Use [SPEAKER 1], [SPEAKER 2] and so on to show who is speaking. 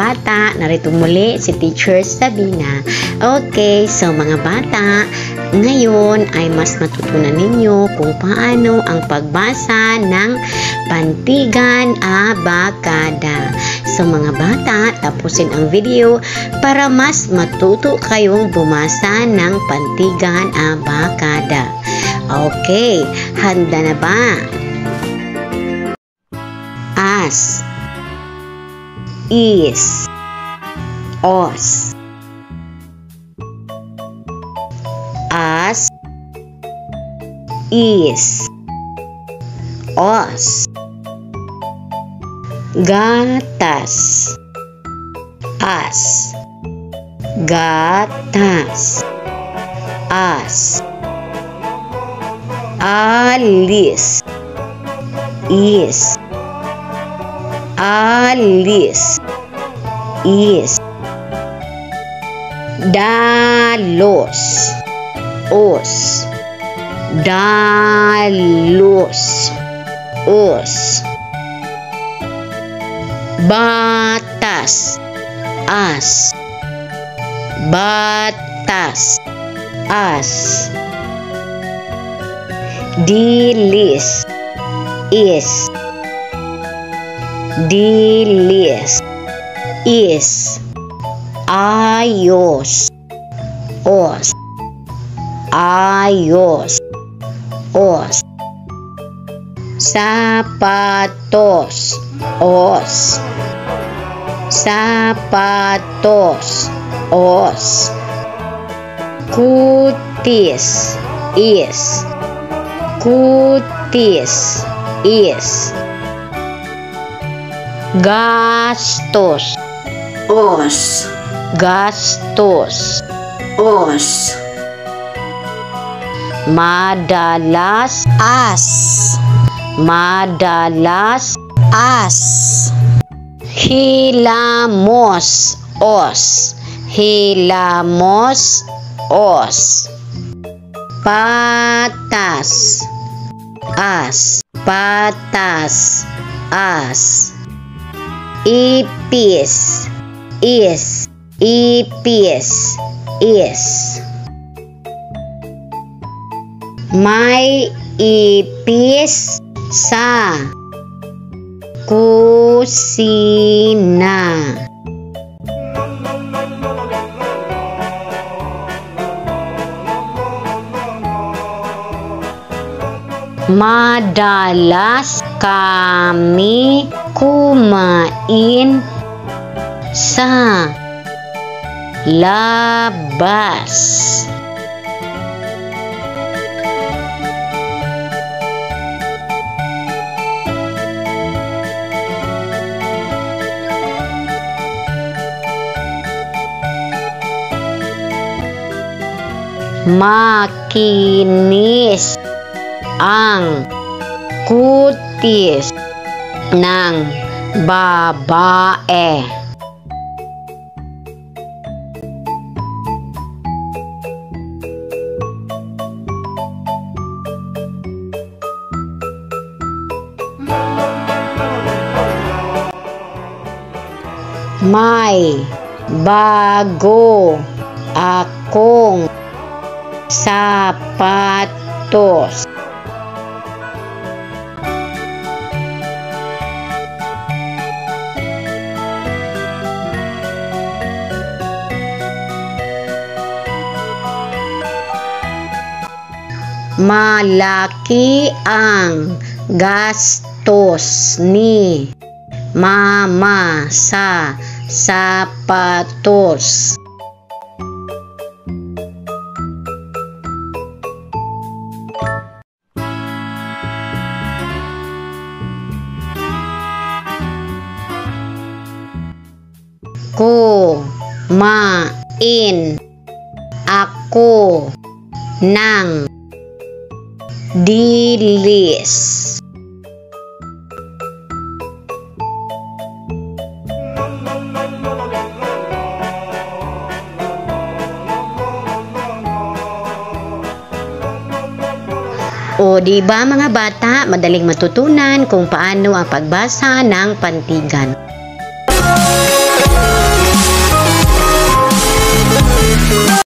[SPEAKER 1] bata, narito muli si Teacher Sabina. Okay, so mga bata, ngayon ay mas matutunan ninyo kung paano ang pagbasa ng Pantigan, Abakada. So mga bata, tapusin ang video para mas matuto kayong bumasa ng Pantigan, Abakada. Okay, handa na ba? As, is, os. As, is, os. Gatas, as, gatas, as. Alis, is, alis, is. Dalos, os, dalos, os. Batas, as, batas, as. Dilis, is, dilis, is. Ayos, os, ayos, os. Sapatos, os, sapatos, os. Kutis, is, kutis, is. Gastos, os, gastos, os. Madalas, as, madalas, as. Hilamos, os, hilamos, os. Patas, as, patas, as. Ipis, is, ipis, is. May ipis sa kusina. Madalas kami kumain sa labas. Makinis ang kutis ng babae. May bago akong sapatos. Malaki ang gastos ni mama sa sapatos. Kumain ako ng dilis. O di ba mga bata, madaling matutunan kung paano ang pagbasa ng Pantigan.